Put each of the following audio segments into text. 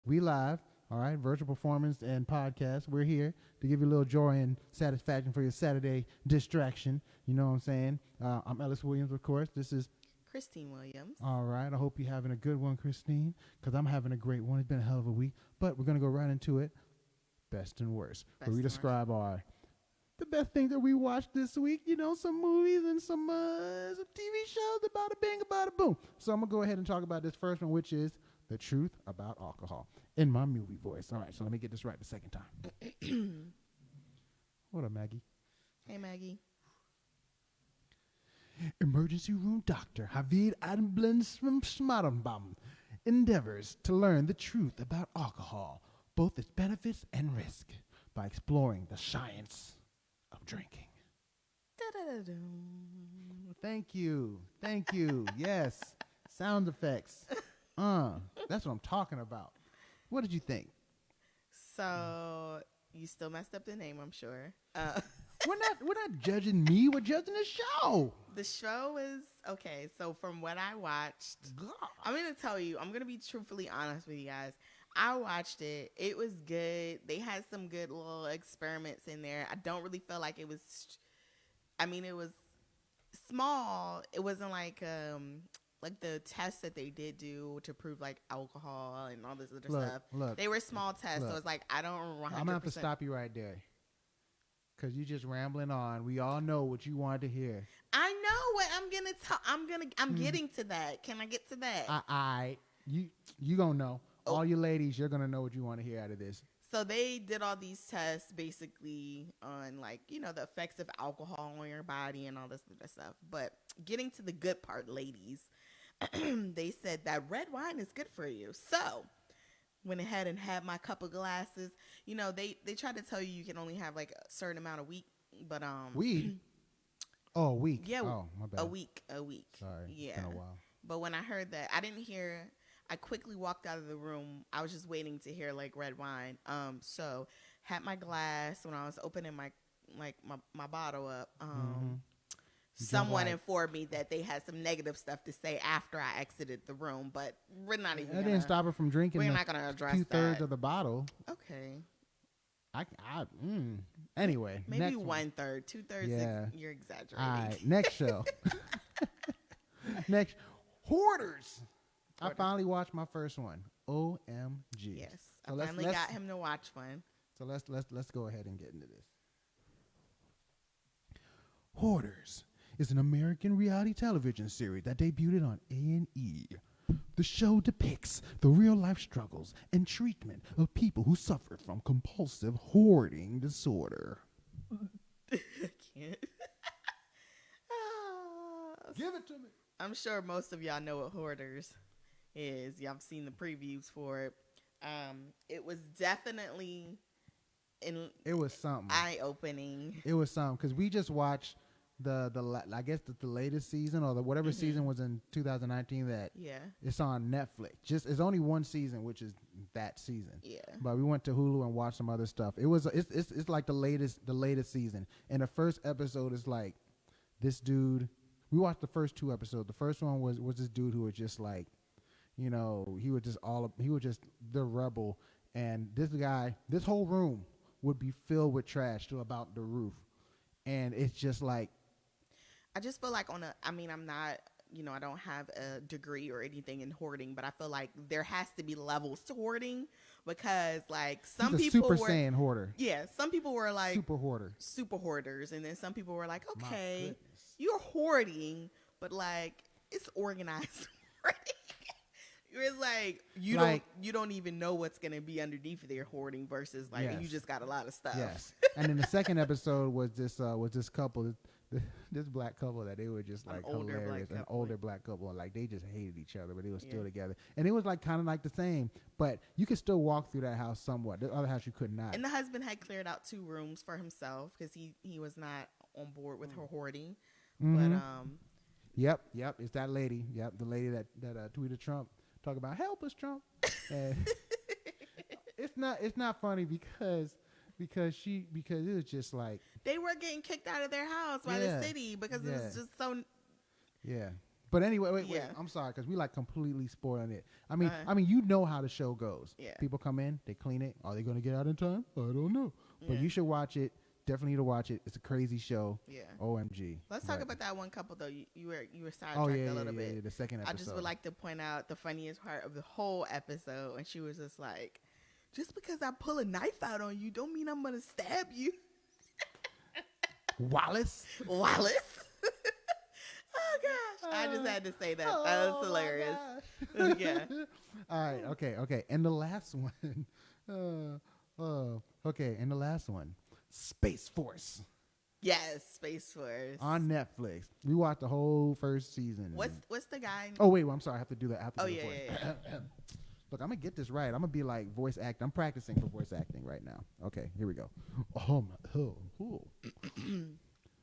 We live, all right, virtual performance and podcast. We're here to give you a little joy and satisfaction for your Saturday distraction. You know what I'm saying? I'm Ellis Williams, of course. This is Christine Williams. all right. I hope you're having a good one, Christine, because I'm having a great one. It's been a hell of a week, but we're going to go right into it. Best and worst. Where we describe the best things that we watched this week. You know, some movies and some TV shows about a bang, about a boom. So I'm going to go ahead and talk about this first one, which is the truth about alcohol in my movie voice. All right, so let me get this right the second time. What up, Maggie? Hey, Maggie. Emergency room doctor Javier Adamblin endeavors to learn the truth about alcohol, both its benefits and risk, by exploring the science of drinking. Thank you. Yes, sound effects. That's what I'm talking about. What did you think? So you still messed up the name, I'm sure. We're not judging me. We're judging the show. The show is okay. So from what I watched, I'm gonna tell you. I'm gonna be truthfully honest with you guys. I watched it. It was good. They had some good little experiments in there. I don't really feel like it was. I mean, it was small. It wasn't like the tests that they did do to prove like alcohol and all this other stuff. Look, they were small tests, so it's like I don't 100%. I'm gonna have to stop you right there, cause you just rambling on. We all know what you wanted to hear. I know what I'm gonna tell. I'm getting to that. Can I get to that? You gonna know. All you ladies, you're gonna know what you want to hear out of this. So they did all these tests basically on like, you know, the effects of alcohol on your body and all this other stuff. But getting to the good part, ladies, they said that red wine is good for you. So went ahead and had my couple glasses. You know, they try to tell you can only have like a certain amount of week, but weed. Oh, a week. Yeah, my bad. A week. Sorry, yeah. It's been a while. But when I heard that, I didn't hear. I quickly walked out of the room. I was just waiting to hear like red wine. So had my glass when I was opening my bottle up. Someone informed me that they had some negative stuff to say after I exited the room, but we're not even. That didn't stop her from drinking. We're not going to address 2/3 of the bottle. Okay. Anyway, maybe 1/3, 2/3. Yeah. You're exaggerating. All right, next show. Next, Hoarders. I finally watched my first one. OMG. Yes, So I finally got him to watch one. So let's go ahead and get into this. Hoarders is an American reality television series that debuted on A&E. The show depicts the real-life struggles and treatment of people who suffer from compulsive hoarding disorder. I can't. Give it to me. I'm sure most of y'all know what Hoarders is. Y'all have seen the previews for it. It was definitely it was something eye-opening. It was something because we just watched the I guess the latest season or whatever season was in 2019 that it's on Netflix. It's only one season, which is that season. Yeah. But we went to Hulu and watched some other stuff. It's like the latest season. And the first episode is like this dude. We watched the first 2 episodes. The first one was this dude who was just like, you know, he was just the rebel. And this whole room would be filled with trash to about the roof. And it's just like, I just feel like I'm not, you know, I don't have a degree or anything in hoarding, but I feel like there has to be levels to hoarding because like some people Super Saiyan hoarder. Yeah. Some people were like super hoarders. And then some people were like, okay, you're hoarding, but like it's organized hoarding. It's like you don't even know what's gonna be underneath their hoarding versus like you just got a lot of stuff. Yes. And then the second episode was this couple, this black couple that they were just like hilarious, an older black couple, like they just hated each other, but they were still together, and it was like kind of like the same, but you could still walk through that house somewhat. The other house you could not. And the husband had cleared out 2 rooms for himself because he was not on board with her hoarding, but Yep, it's that lady. Yep, the lady that tweeted Trump. Talk about help us, Trump. And it's not funny because it was just like they were getting kicked out of their house by the city because it was just so. Yeah, But anyway, wait. Yeah. I'm sorry because we like completely spoiling it. I mean, Uh-huh. you know how the show goes. Yeah. People come in, they clean it. Are they going to get out in time? I don't know. But Yeah. you should watch it. Definitely need to watch it. It's a crazy show. Yeah. OMG. Let's talk about that one couple though. You were sidetracked Oh yeah, a little bit. Yeah, the second episode. I just would like to point out the funniest part of the whole episode, and she was just like, "Just because I pull a knife out on you, don't mean I'm gonna stab you." Wallace. Wallace. Oh gosh, I just had to say that. That was hilarious. Yeah. All right. Okay. And the last one. Okay. And the last one. Space Force. Yes, Space Force On Netflix. We watched the whole first season. What's the guy? Oh wait, I'm sorry. I have to do that. Yeah. Look, I'm gonna get this right. I'm gonna be like voice act. I'm practicing for voice acting right now. Okay, here we go.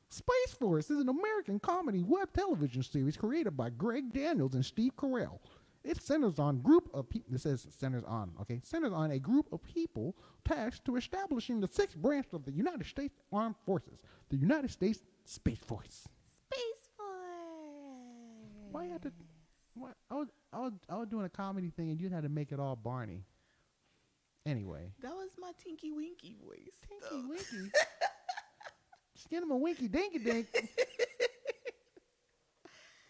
Space Force is an American comedy web television series created by Greg Daniels and Steve Carell. It centers on group of people. This says centers on. Okay, centers on a group of people tasked to establishing the sixth branch of the United States Armed Forces, the United States Space Force. Space Force. Why you had to? What? I was doing a comedy thing and you had to make it all Barney. Anyway. That was my Tinky Winky voice. Tinky Winky. Just get him a winky dinky dink.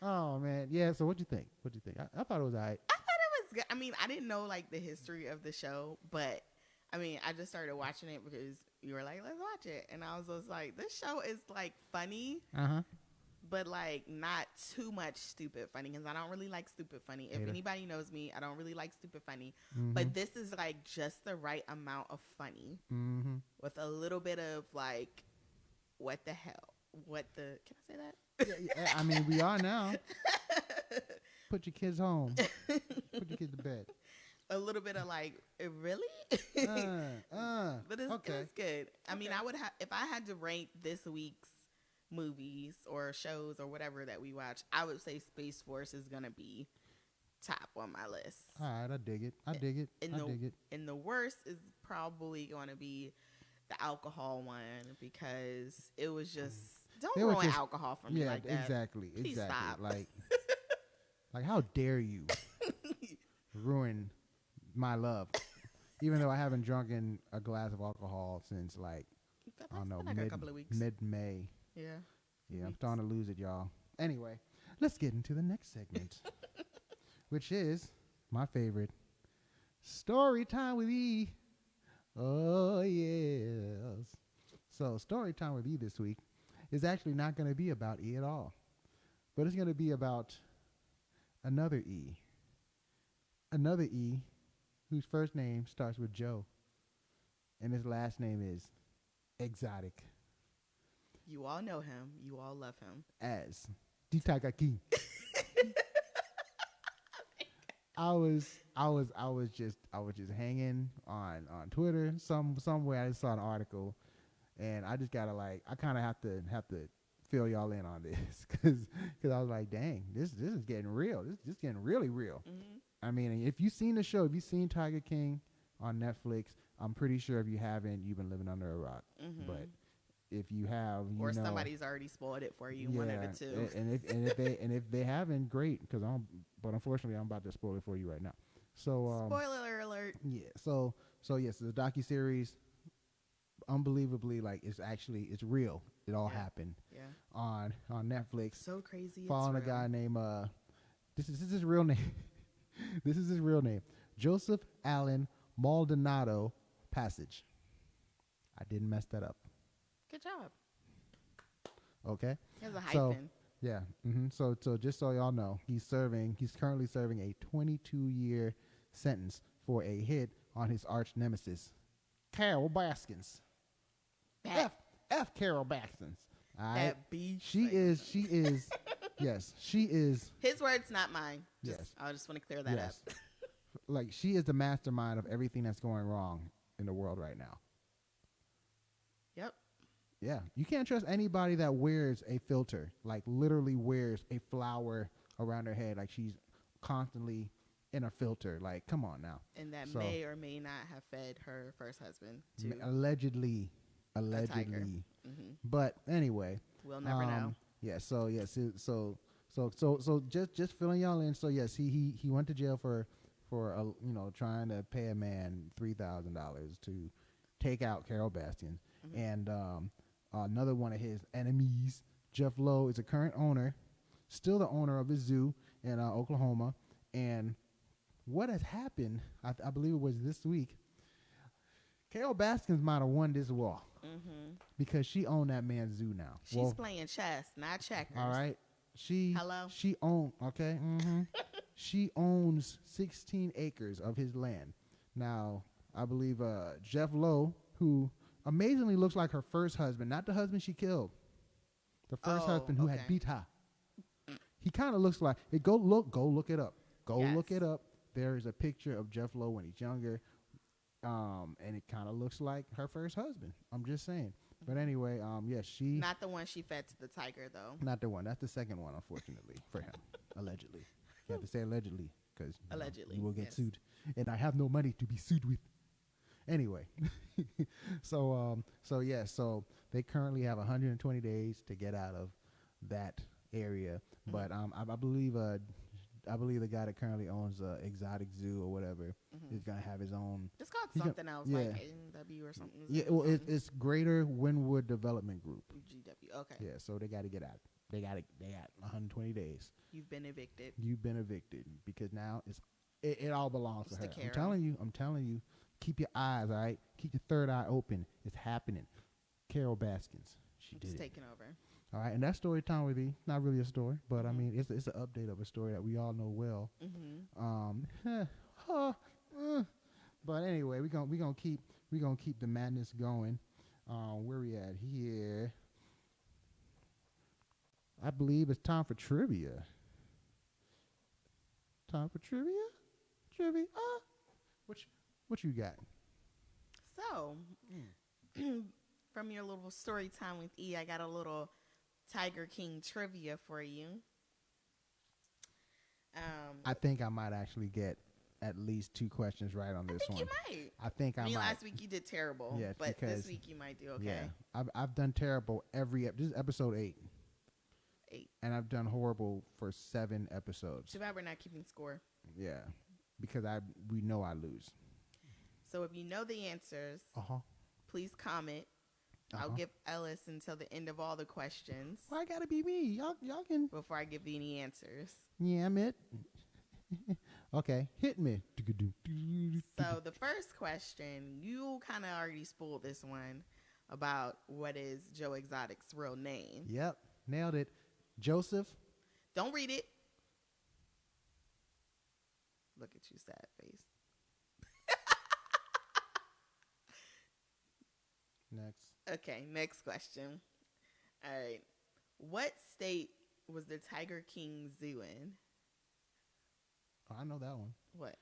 Oh man, yeah. So what'd you think? I thought it was alright. I thought it was good. I mean, I didn't know like the history of the show, but I mean, I just started watching it because you were like, "Let's watch it," and I was just like, "This show is like funny, but like not too much stupid funny." Because I don't really like stupid funny. If anybody knows me, I don't really like stupid funny. But this is like just the right amount of funny with a little bit of like, what the hell? What the? Can I say that? Yeah, I mean, we are now. Put your kids home. Put your kids to bed. A little bit of like, really? But it's good. I mean, I would have if I had to rank this week's movies or shows or whatever that we watch, I would say Space Force is gonna be top on my list. All right, I dig it. And the worst is probably gonna be the alcohol one because it was just don't ruin alcohol for me like that. Exactly. Please stop. Like how dare you ruin my love? Even though I haven't drunken a glass of alcohol since like I don't know, a couple of weeks. Mid-May. Yeah. Yeah, I'm starting to lose it, y'all. Anyway, let's get into the next segment, which is my favorite, Storytime with E. Oh, yes. So, Storytime with E this week is actually not going to be about E at all, but it's going to be about another E. Another E whose first name starts with Joe, and his last name is Exotic. You all know him. You all love him. As Ditakaki. I was just hanging on Twitter somewhere. I saw an article, and I just gotta I kind of have to fill y'all in on this because I was like, dang, this is getting real. This is getting really real. Mm-hmm. I mean, if you've seen the show, if you've seen Tiger King on Netflix, I'm pretty sure if you haven't, you've been living under a rock. Mm-hmm. But if you have, or somebody's already spoiled it for you, one of the two. And if they haven't, great, but unfortunately I'm about to spoil it for you right now. So spoiler alert. Yeah. So yes, the docuseries, unbelievably, it's real. It all happened. Yeah. On Netflix. So crazy. Following a guy named this is his real name. This is his real name, Joseph Allen Maldonado Passage. I didn't mess that up. Good job. Okay. There's a hyphen. Yeah. So just so y'all know, he's currently serving a 22-year sentence for a hit on his arch nemesis, Carole Baskin. F Carole Baskin. All right. That beach. She is. Yes, she is. His words, not mine. Yes. I just want to clear that up. Like, she is the mastermind of everything that's going wrong in the world right now. Yep. Yeah. You can't trust anybody that wears a filter, like literally wears a flower around her head, like she's constantly in a filter. Like, come on now. And that may or may not have fed her first husband to allegedly. a tiger. But anyway. We'll never know. Yeah. So So just filling y'all in. So yes, he went to jail for trying to pay a man $3,000 to take out Carole Baskin, and another one of his enemies, Jeff Lowe, is a current owner, still the owner of his zoo in Oklahoma. And what has happened, I believe it was this week, Carole Baskins might have won this war because she owned that man's zoo now. She's playing chess, not checkers. All right. She owns 16 acres of his land. Now, I believe Jeff Lowe, who amazingly looks like her first husband, not the husband she killed, the first husband who had beat her. He kind of looks like it. Go look it up. Look it up. There is a picture of Jeff Lowe when he's younger, and it kind of looks like her first husband. I'm just saying. But anyway, yes, she... Not the one she fed to the tiger, though. Not the one. That's the second one, unfortunately, for him. Allegedly. You have to say allegedly, because you will get sued. And I have no money to be sued with. Anyway. So they currently have 120 days to get out of that area. But I believe the guy that currently owns Exotic Zoo or whatever is going to have his own... It's called something else, like NW or something. Yeah, well, it's Greater Wynwood Development Group. GW, okay. Yeah, so they got to get out. They got 120 days. You've been evicted. Because now it all belongs to her. Carole. I'm telling you, keep your eyes, all right? Keep your third eye open. It's happening. Carole Baskins. She's taking over. All right, and that story time would be not really a story, but I mean it's an update of a story that we all know well. But anyway, we gonna keep the madness going. Where we at here? I believe it's time for trivia. Trivia. What you got? So, from your little story time with E, I got a little Tiger King trivia for you. I think I might actually get at least 2 questions right on this one. You might. I think I might. Last week you did terrible, but this week you might do okay. Yeah, I've done terrible this is episode 8. 8. And I've done horrible for 7 episodes. Too bad we're not keeping score. Yeah, because we know I lose. So if you know the answers, please comment. I'll give Ellis until the end of all the questions. Why gotta be me? Y'all can. Before I give you any answers. Yeah, I'm it. Okay, hit me. So the first question, you kind of already spoiled this one about what is Joe Exotic's real name. Yep, nailed it. Joseph. Don't read it. Look at you, sad face. Next. Okay, next question. All right. What state was the Tiger King Zoo in? Oh, I know that one. What?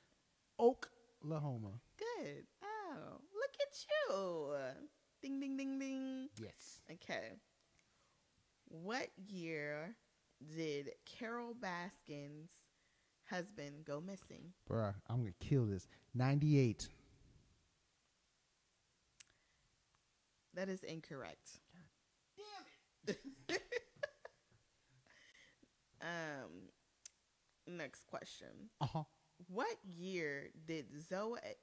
Oklahoma. Good. Oh, look at you. Ding, ding, ding, ding. Yes. Okay. What year did Carole Baskin's husband go missing? Bruh, I'm going to kill this. 98. That is incorrect. God damn it. Next question. What year did Joe Exotic?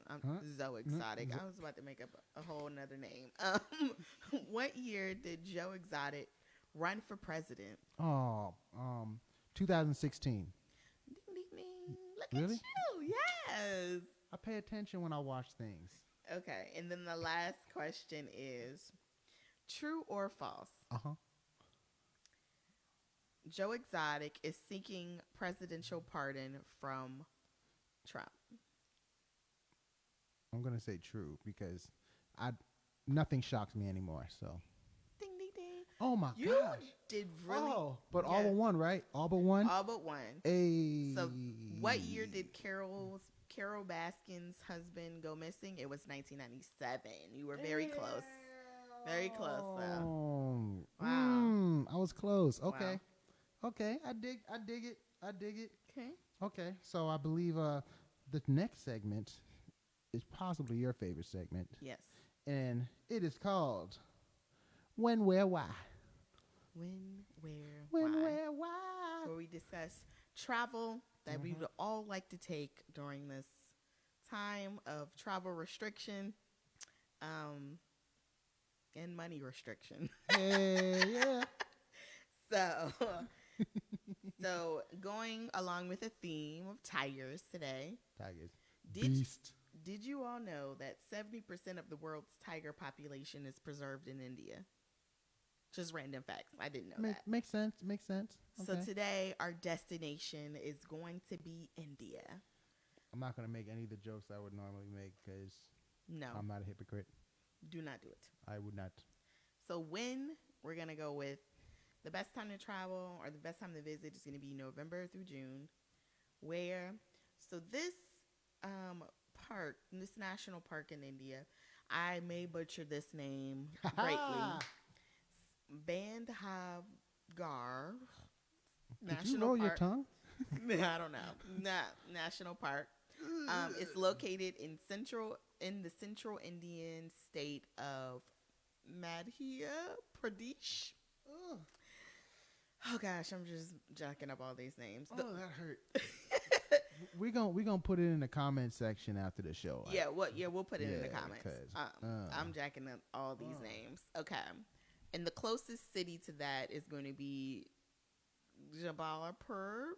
I was about to make up a whole nother name. What year did Joe Exotic run for president? 2016. Ding, ding, ding. Look Really? at you. Yes. I pay attention when I watch things. Okay, and then the last question is true or false? Joe Exotic is seeking presidential pardon from Trump. I'm going to say true because nothing shocks me anymore, so. Ding, ding, ding. Oh, my gosh. You did really. Oh, but all but one, right? All but one? All but one. Hey. So what year did Carole Baskin's husband go missing? It was 1997. You were very close. Very close, though. Wow. I was close. Okay. Wow. Okay. I dig it. Okay. Okay. So I believe the next segment is possibly your favorite segment. Yes. And it is called When, Where, Why. When, where, When, why? where, why? Where we discuss travel that we would all like to take during this time of travel restriction, and money restriction. Hey, yeah. So, so going along with the theme of tigers today. Tigers. Did Beast. Did you all know that 70% of the world's tiger population is preserved in India? Just random facts. I didn't know that. Makes sense. Makes sense. So Okay. today, our destination is going to be India. I'm not going to make any of the jokes I would normally make because No, I'm not a hypocrite. do not do it. I would not. So when we're going to go with the best time to travel or the best time to visit is going to be November through June. Where? So this park, this national park in India, I may butcher this name greatly. Bandhavgarh Did you roll your tongue? I don't know. National Park. It's located in the central Indian state of Madhya Pradesh. Ugh. Oh gosh, I'm just jacking up all these names. Oh, that hurt. we gonna put it in the comment section after the show. We'll put it in the comments. I'm jacking up all these names. Okay. And the closest city to that is going to be Jabalpur.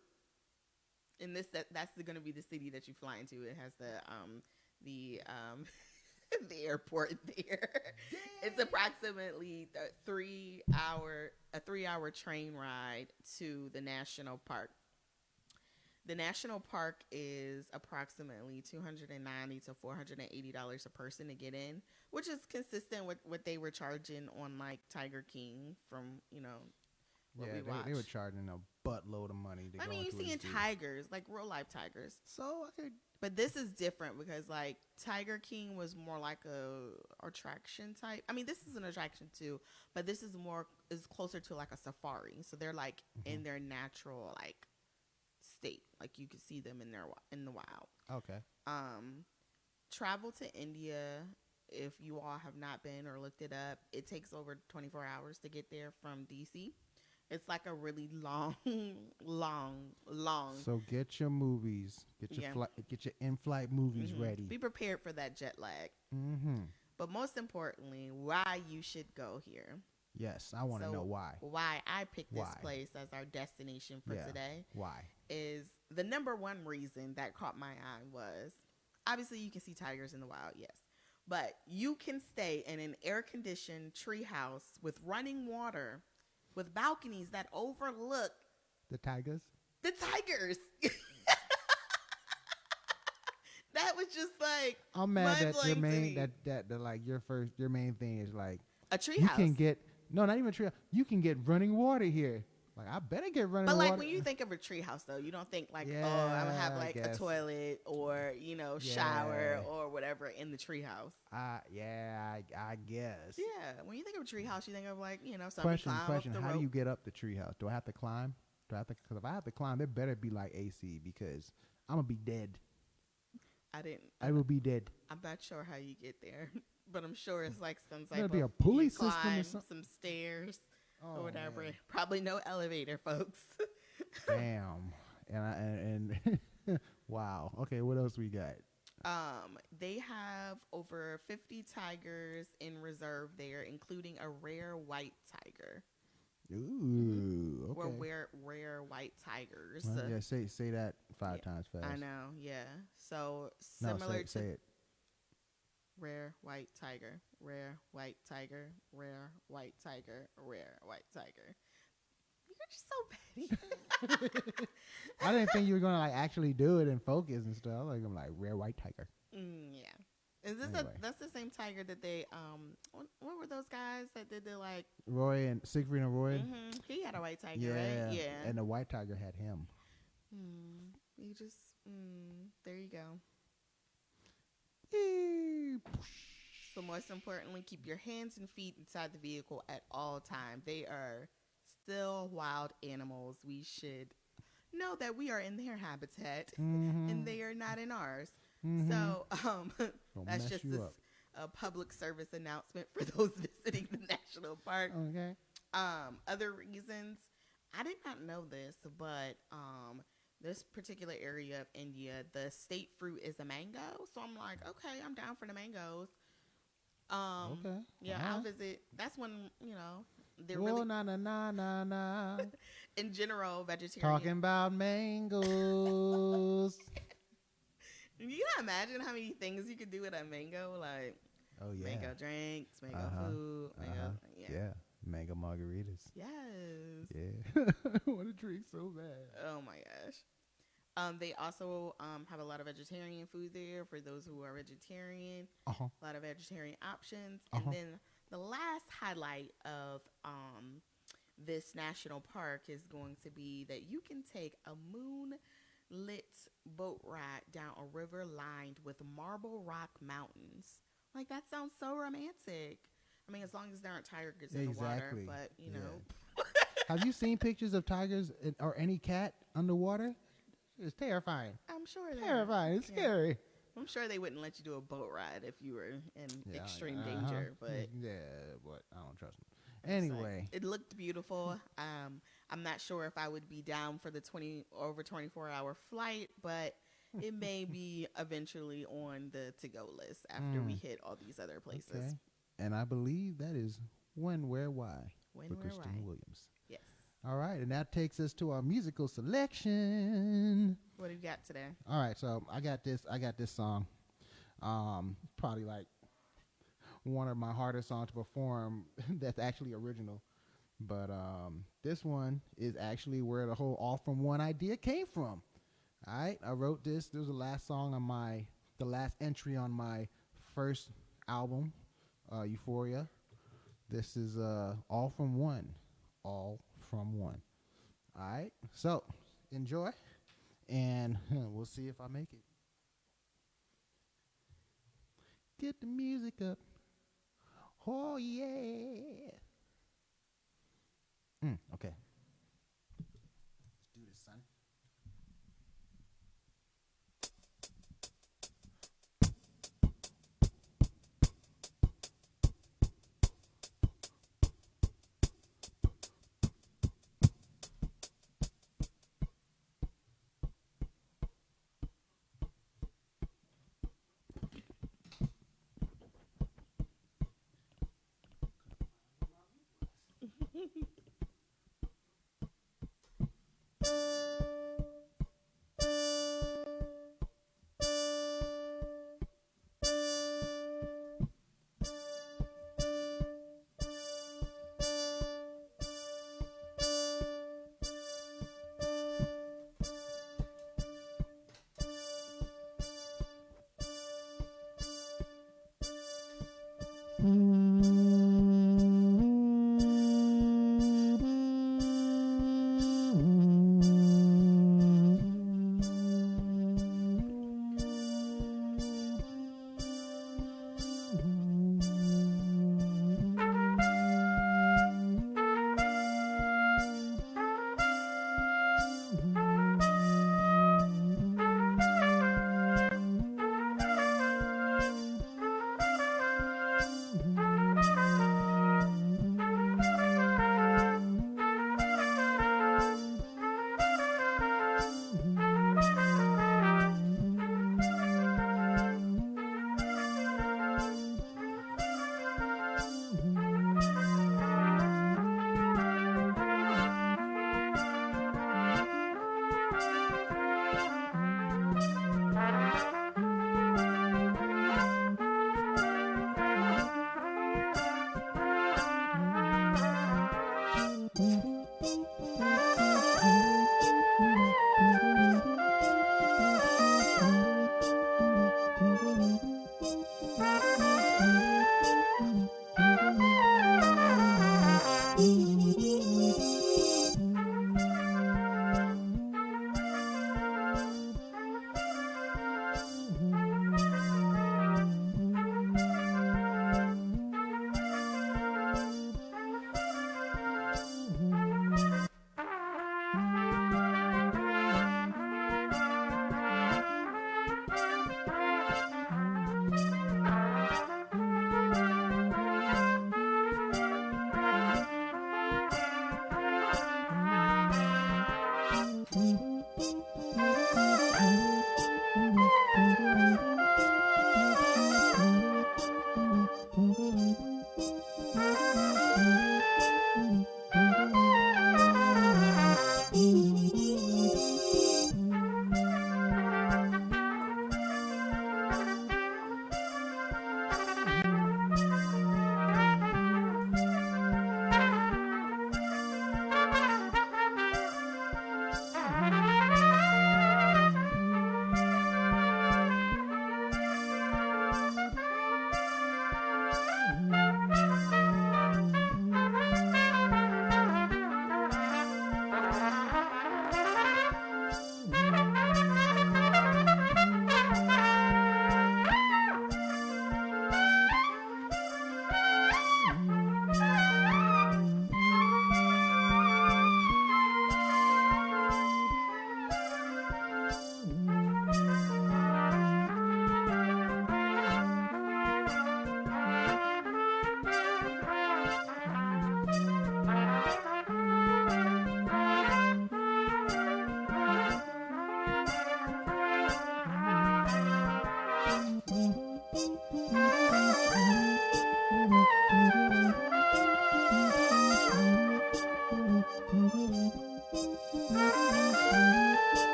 And that's going to be the city that you fly into. It has the the airport there. Dang. It's approximately a 3-hour train ride to the national park. The national park is approximately $290 to $480 a person to get in, which is consistent with what they were charging on like Tiger King from, what we watched. They were charging a buttload of money to go you're into seeing zoo. tigers, like real life tigers. So okay. But this is different because like Tiger King was more like a attraction type. This is an attraction too, but this is closer to like a safari. So they're like in their natural like state, like you could see them in the wild. Okay. Travel to India, if you all have not been or looked it up, it takes over 24 hours to get there from DC. It's like a really long. So get your movies, get your in-flight movies ready. Be prepared for that jet lag. But most importantly, why you should go here. Yes, I want to know why. Why I picked this place as our destination for today. Why? Is the number one reason that caught my eye was, obviously you can see tigers in the wild, yes. But you can stay in an air-conditioned treehouse with running water, with balconies that overlook the tigers. The tigers. That was just like, I'm mad that your main your main thing is like a treehouse. You can get not even a treehouse. You can get running water here. Like I better get running water. But like when you think of a treehouse though, you don't think like, I'm gonna have like a toilet or shower or whatever in the treehouse. I guess. Yeah, when you think of a treehouse, you think of like somebody Question. Up the How rope. do you get up the treehouse? Do I have to climb? Because if I have to climb, it better be like AC because I'm gonna be dead. I will be dead. I'm not sure how you get there, but I'm sure it's like some type There'll of be a pulley system or some stairs Oh, or whatever. man. Probably no elevator, folks. Damn. And wow. Okay, what else we got? They have over 50 tigers in reserve there, including a rare white tiger. Ooh. Okay. Or rare white tigers. Well, yeah, say that 5 times fast. I know. Yeah. So similar to say it. Rare white tiger, rare white tiger, rare white tiger, rare white tiger. You're just so petty. I didn't think you were gonna like actually do it and focus and stuff. I'm like rare white tiger. Yeah. Is this Anyway. that's the same tiger that they what were those guys that did the like Roy and Siegfried and Roy. He had a white tiger, right? Yeah. And the white tiger had him. You just there you go. So most importantly, keep your hands and feet inside the vehicle at all times. They are still wild animals. We should know that we are in their habitat and they are not in ours. So that's just a public service announcement for those visiting the national park. Okay. Other reasons, I did not know this, but this particular area of India, the state fruit is a mango. So I'm like, okay, I'm down for the mangoes. Okay. Yeah, All I'll right. visit. That's when, they're Whoa, really, na na na na na. in general, vegetarian. Talking about mangoes. You can imagine how many things you could do with a mango, like Oh yeah. mango drinks, mango Uh-huh. food, mango. Yeah. Mango margaritas. Yes. Yeah. I want to drink so bad. Oh my gosh. They also have a lot of vegetarian food there for those who are vegetarian. Uh-huh. A lot of vegetarian options. Uh-huh. And then the last highlight of this national park is going to be that you can take a moonlit boat ride down a river lined with marble rock mountains. Like, that sounds so romantic. I mean, as long as there aren't tigers in the water, but you know. Have you seen pictures of tigers or any cat underwater? It's terrifying. I'm sure they're Terrifying. It's scary. I'm sure they wouldn't let you do a boat ride if you were in extreme Uh-huh. danger, but but I don't trust them. Anyway, it looked beautiful. I'm not sure if I would be down for the 24-hour flight, but it may be eventually on the to-go list after we hit all these other places. okay. And I believe that is When, Where, Why When, for Where, Christine Why. Williams. Yes. All right, and that takes us to our musical selection. What do you got today? All right, so I got this song. Probably like one of my hardest songs to perform that's actually original. But this one is actually where the whole All From One idea came from. All right, I wrote this. This was the last song on the last entry on my first album, Euphoria. This is All From One. All From One. All right, so enjoy, and we'll see if I make it. Get the music up. Oh, yeah. Okay. Let's do this, son.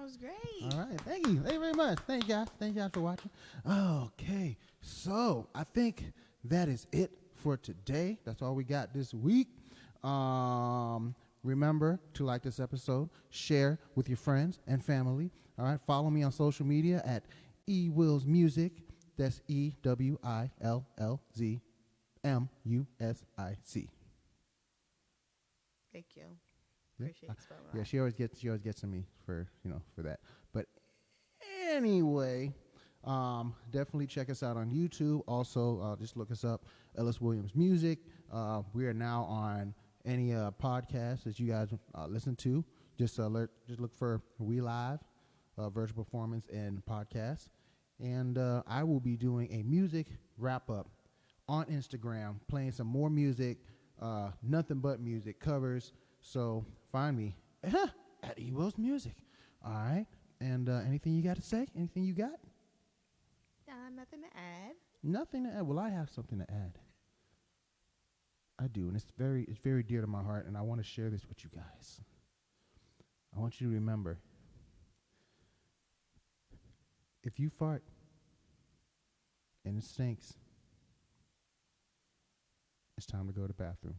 That was great. All right. Thank you. Thank you very much. Thank you guys. Thank you guys for watching. Okay. So I think that is it for today. That's all we got this week. Remember to like this episode, share with your friends and family. All right. Follow me on social media at ewillzmusic. That's EWILLZMUSIC. Thank you. Yeah. Appreciate you spelling Yeah, that. she always gets to me for that. But anyway, definitely check us out on YouTube. Also, just look us up, Ellis Williams Music. We are now on any podcast that you guys listen to. Just look for We Live, virtual performance and podcast. And I will be doing a music wrap up on Instagram, playing some more music, nothing but music covers. So find me at Willz Music. All right. And anything you got to say? Anything you got? Nothing to add. Nothing to add. Well, I have something to add. I do, and it's very dear to my heart, and I want to share this with you guys. I want you to remember, if you fart and it stinks, it's time to go to the bathroom.